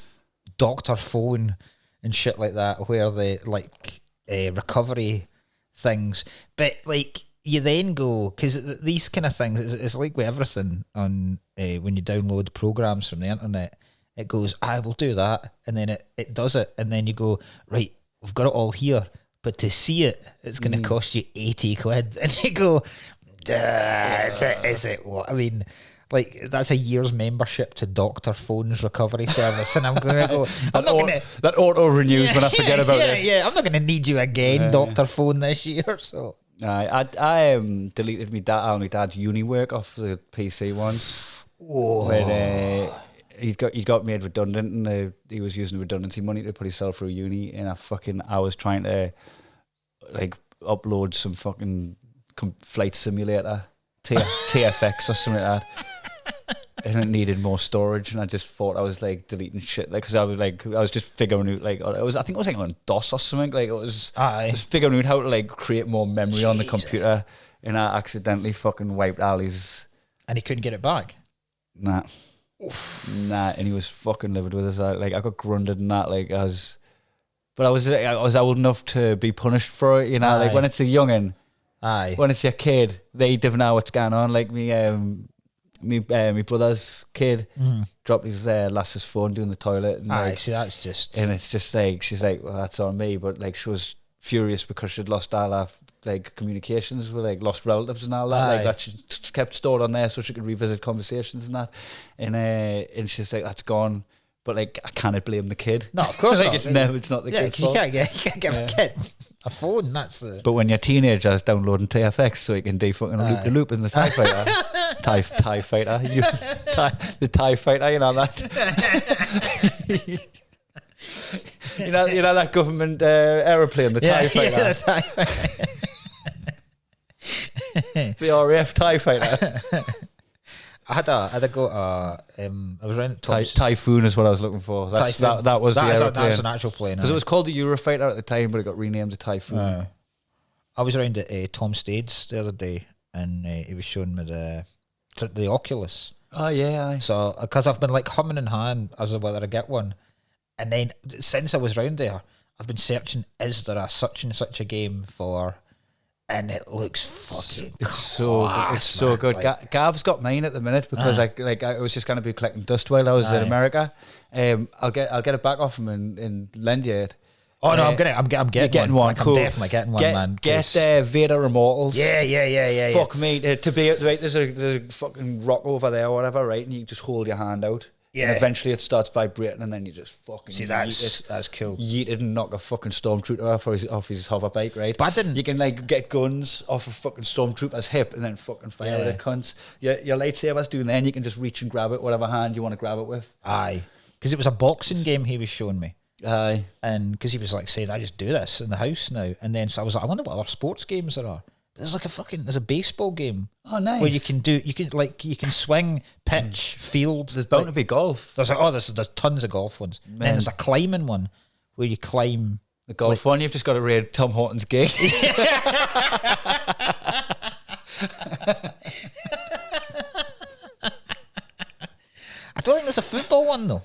doctor phone and shit like that where they like recovery things. But like you then go, because these kind of things, it's like with everything on when you download programs from the internet, it goes, I will do that, and then it does it, and then you go, right, we've got it all here, but to see it, it's going to cost you 80 quid, and you go, is it what? I mean, like, that's a year's membership to Dr. Phone's recovery service, and I'm going to go, that auto renews when I forget about it. Yeah, I'm not going to need you again, Dr. Phone, this year, so. I deleted my dad's uni work off the PC once. Oh. When he got made redundant, and he was using redundancy money to put himself through uni. And I was trying to like upload some fucking flight simulator, TFX or something like that. And it needed more storage, and I just thought I was like deleting shit, like, because I was just figuring out, like, I think it was like on DOS or something, like, I was figuring out how to like create more memory on the computer, and I accidentally fucking wiped Ali's. And he couldn't get it back. Nah, and he was fucking livid with us. Like, I got grunded and that, like, but I was old enough to be punished for it, you know. Like, when it's a youngin, when it's your kid, they don't know what's going on. Like my brother's kid dropped his lass's phone doing the toilet, and like, see, that's just, and it's just like, she's like, well, that's on me, but like, she was furious because she'd lost all our like communications with like lost relatives and all that, like that she kept stored on there so she could revisit conversations and that, and she's like, that's gone. But like, I cannot blame the kid. No, of course like, not. It's not the kid's fault. You can't give a kid a phone. That's the. But when you're teenagers downloading TFX so you can do fucking loop the loop in the TIE Fighter, TIE Fighter, the TIE Fighter, you know that. you know that government aeroplane, the TIE Fighter. Yeah, the TIE Fighter. The RAF TIE Fighter. I had a go. I was around Tom's. Typhoon is what I was looking for. That was the aeroplane. That was an actual plane. Because it was called the Eurofighter at the time, but it got renamed to Typhoon. I was around at Tom Stade's the other day, and he was showing me the Oculus. Oh yeah. So because I've been like humming and hawing as to whether I get one, and then since I was round there, I've been searching, is there a such and such a game for? And it looks fucking it's so good. Like, Gav's got mine at the minute because I was just going to be collecting dust while I was in America. I'll get it back off him and lend you it. Oh no, I'm getting one. Like, cool. I'm definitely getting one, man. Get Vader Immortals. Yeah. Fuck me. To be right, there's a fucking rock over there or whatever, right? And you just hold your hand out. Yeah. And eventually it starts vibrating, and then you just fucking that's cool. Yeet it and knock a fucking stormtrooper off his hover bike, right? But I didn't. You can like get guns off a fucking stormtrooper's hip and then fucking fire at cunts. Your lightsaber's doing there, and you can just reach and grab it, whatever hand you want to grab it with. Aye. Because it was a boxing game he was showing me. Aye. And because he was like saying, I just do this in the house now. And then so I was like, I wonder what other sports games there are. There's like there's a baseball game. Oh, nice. Where you can swing, pitch, field. There's bound to be golf. There's tons of golf ones. Man. Then there's a climbing one where you climb. The golf one, you've just got to read Tom Horton's gig. I don't think there's a football one though.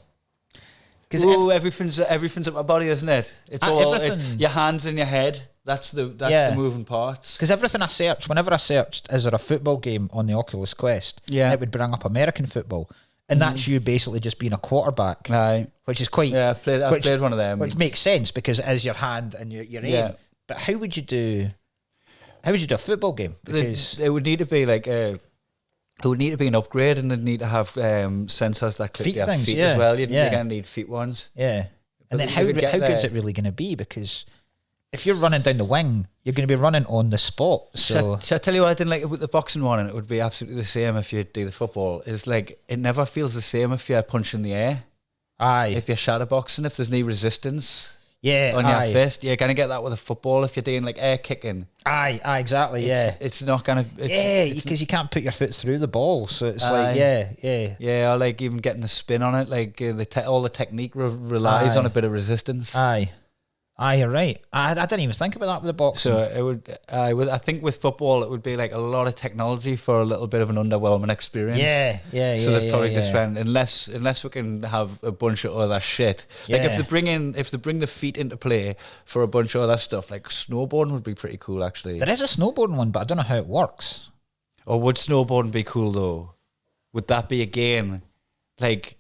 Because everything's at my body, isn't it? It's all everything. your hands and your head. That's the moving parts. Because everything I searched, whenever I searched, is there a football game on the Oculus Quest? Yeah. It would bring up American football. And that's you basically just being a quarterback. Aye. Which is quite... Yeah, I've played one of them. Which makes sense because it is your hand and your aim. Yeah. But how would you do a football game? Because it would need to be like it would need to be an upgrade, and they'd need to have sensors that clip your feet as well. You're going to need feet ones. Yeah. But And then how good's it really going to be? Because if you're running down the wing, you're going to be running on the spot. So Shall I tell you what I didn't like about the boxing one, and it would be absolutely the same if you do the football, is like it never feels the same if you're punching the air. aye. If you're shadow boxing, if there's no resistance Yeah, on your fist, you're going to get that with a football if you're doing like air kicking. Aye, exactly, yeah. It's not going to... Yeah, because you can't put your foot through the ball, so it's like, yeah. Yeah, or like even getting the spin on it, like all the technique relies on a bit of resistance. Aye, you're right. I didn't even think about that with the boxing. So it would, I think with football, it would be like a lot of technology for a little bit of an underwhelming experience. Yeah. So they've probably just went, unless we can have a bunch of other shit. Like if they bring the feet into play for a bunch of other stuff, like snowboarding would be pretty cool actually. There is a snowboarding one, but I don't know how it works. Or would snowboarding be cool though? Would that be again like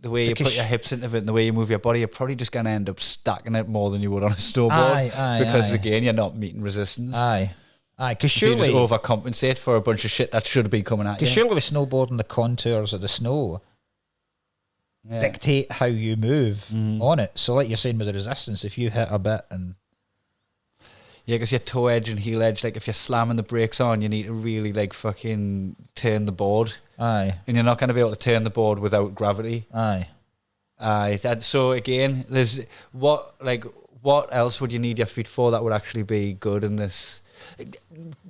the way you put your hips into it and the way you move your body? You're probably just going to end up stacking it more than you would on a snowboard. Because again, you're not meeting resistance. Aye, because So you surely just overcompensate for a bunch of shit that should be coming at you. Because surely with snowboarding, the contours of the snow dictate how you move on it. So like you're saying with the resistance, if you hit a bit and... Yeah, because your toe edge and heel edge, like if you're slamming the brakes on, you need to really like fucking turn the board. Aye. And you're not going to be able to turn the board without gravity. Aye. So again, there's what else would you need your feet for that would actually be good in this?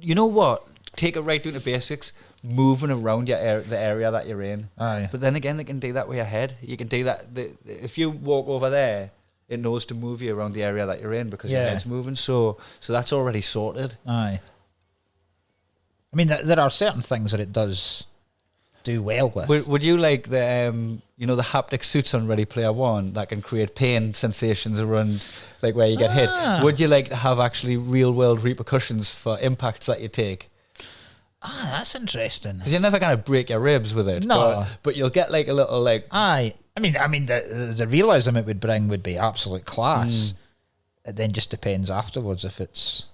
You know what? Take it right down to basics. Moving around the area that you're in. Aye. But then again, they can do that with your head. You can do that. If you walk over there, it knows to move you around the area that you're in because your head's moving. So that's already sorted. Aye. I mean, there are certain things that it does do well with. Would you like the the haptic suits on Ready Player One that can create pain sensations around like where you get hit? Would you like to have actually real world repercussions for impacts that you take? That's interesting. Because you're never going to break your ribs with it. No, but you'll get like a little like. Aye. I mean, the realism it would bring would be absolute class. It then just depends afterwards if it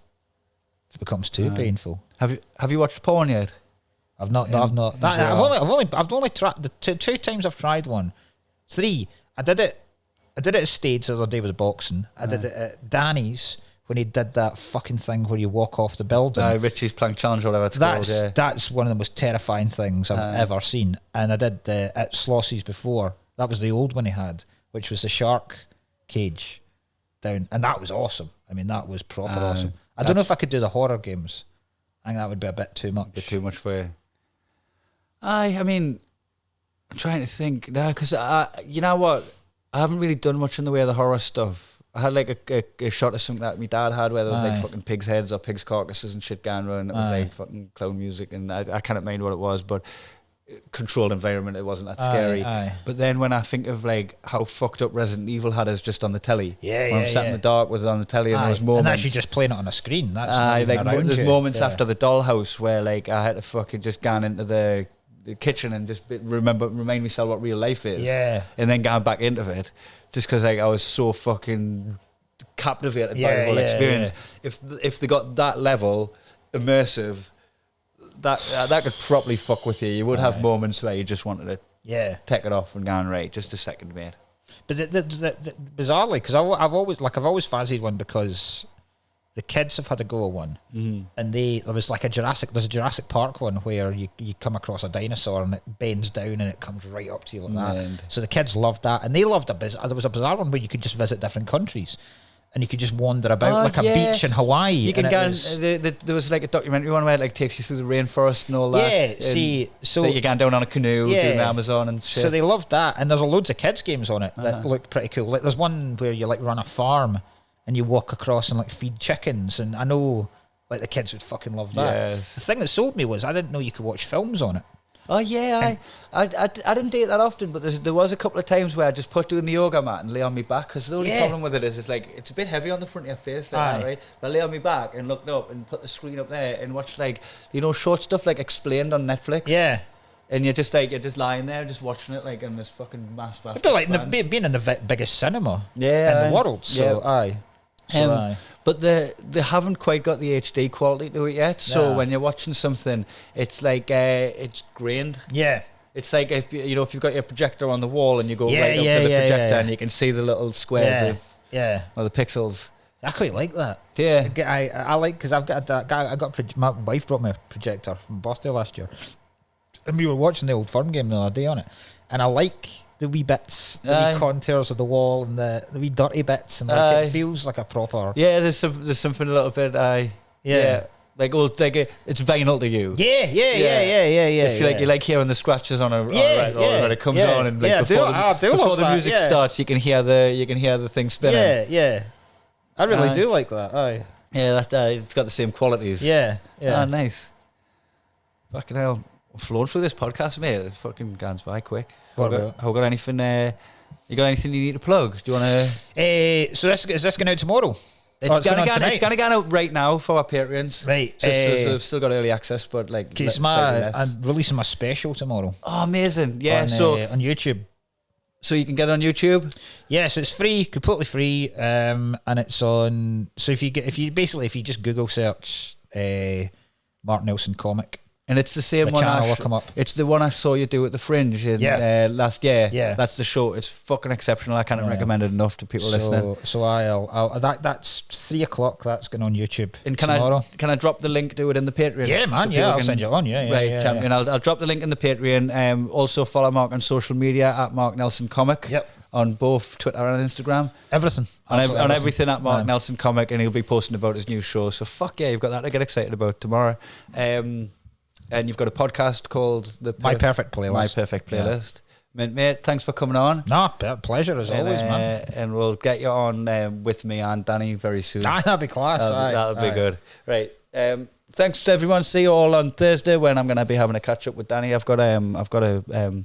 becomes too painful. Have you watched porn yet? I've not. No, I've not. I've only tried the two times I've tried one. 3. I did it at Stage the other day with boxing. I did it at Danny's when he did that fucking thing where you walk off the building. Richie's Plank Challenge or whatever it's called. Yeah. That's one of the most terrifying things I've ever seen. And I did at Sloss's before. That was the old one he had, which was the shark cage down, and that was awesome. I mean, that was proper awesome. I don't know if I could do the horror games. I think that would be a bit too much. Too much for you. I mean, I'm trying to think now because you know what? I haven't really done much in the way of the horror stuff. I had like a shot of something that my dad had where there was like fucking pigs' heads or pigs' carcasses and shit going around. It was like fucking clown music, and I can't mind what it was, but controlled environment, it wasn't that scary. But then when I think of like how fucked up Resident Evil had us just on the telly, when I'm sat in the dark with it on the telly, and there was moments, and actually just playing it on a screen. That's like there's moments after the dollhouse where like I had to fucking just gone into the kitchen and just remind myself what real life is, and then gone back into it just because like I was so fucking captivated by the whole experience. If they got that level immersive, that could properly fuck with you. You would have moments where you just wanted to take it off and go right, just a second, mate. But bizarrely, because I've always fancied one because the kids have had a go at one, and there's a Jurassic Park one where you come across a dinosaur and it bends down and it comes right up to you like that. So the kids loved that, and they loved there was a bizarre one where you could just visit different countries. And you could just wander about like a beach in Hawaii. You can go. There was like a documentary one where it like takes you through the rainforest and all that. Yeah, so you're going down on a canoe doing the Amazon and shit. So they loved that, and there's loads of kids games on it that look pretty cool. Like there's one where you like run a farm and you walk across and like feed chickens, and I know like the kids would fucking love that. Yes. The thing that sold me was I didn't know you could watch films on it. Oh yeah, I didn't do it that often, but there was a couple of times where I just put doing the yoga mat and lay on my back, because the only problem with it is it's like it's a bit heavy on the front of your face, like that, right? But I lay on my back and looked up and put the screen up there and watched, like, you know, short stuff like Explained on Netflix. Yeah. And you're just lying there, just watching it, like, in this fucking vast. It's a bit like being in the biggest cinema in the world. So but they haven't quite got the HD quality to it yet. So when you're watching something, it's like it's grained. Yeah. It's like if you've got your projector on the wall and you go right up to the projector and you can see the little squares or the pixels. I quite like that. Yeah. I like, because I've got my wife brought me a projector from Boston last year, and we were watching the Old Firm game the other day on it, and I like the wee bits, the wee contours of the wall and the wee dirty bits, and like it feels like a proper. Yeah, there's something a little bit. Like it's vinyl to you. Yeah. It's like you like hearing the scratches on a record when it comes on, and like before the music starts, you can hear the thing spinning. Yeah. I really do like that. Yeah, it's got the same qualities. Yeah. Nice. Fucking hell. We're flowing through this podcast, mate. It fucking gone by quick. Have got anything? You got anything you need to plug? Do you want to? So is this going out tomorrow? It's going to go out right now for our Patreons. Right. So I've still got early access, but like, I'm releasing my special tomorrow. Oh, amazing! Yeah. On YouTube. So you can get it on YouTube. Yeah, so it's free, completely free, and it's on. So if you just Google search Mark Nelson comic. And it's the same one. It's the one I saw you do at the Fringe last year. Yeah, that's the show. It's fucking exceptional. I can't recommend it enough to people listening. So that's 3:00. That's going on YouTube. And tomorrow. Can I drop the link to it in the Patreon? Yeah, man. I'll send you on. Right, champion. Yeah. I'll drop the link in the Patreon. Also follow Mark on social media at Mark Nelson Comic. Yep. On both Twitter and Instagram. Everything. On everything at Mark Nelson Comic, and he'll be posting about his new show. So fuck yeah, you've got that to get excited about tomorrow. And you've got a podcast called My Perfect Playlist. My Perfect Playlist. Yeah. Mate, thanks for coming on. No, pleasure as always, man. And we'll get you on with me and Danny very soon. That'd be class. That'll be good. Right. Thanks to everyone. See you all on Thursday when I'm going to be having a catch up with Danny. I've got a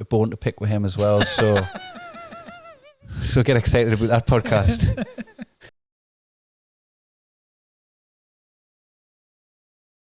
bone to pick with him as well. So get excited about that podcast.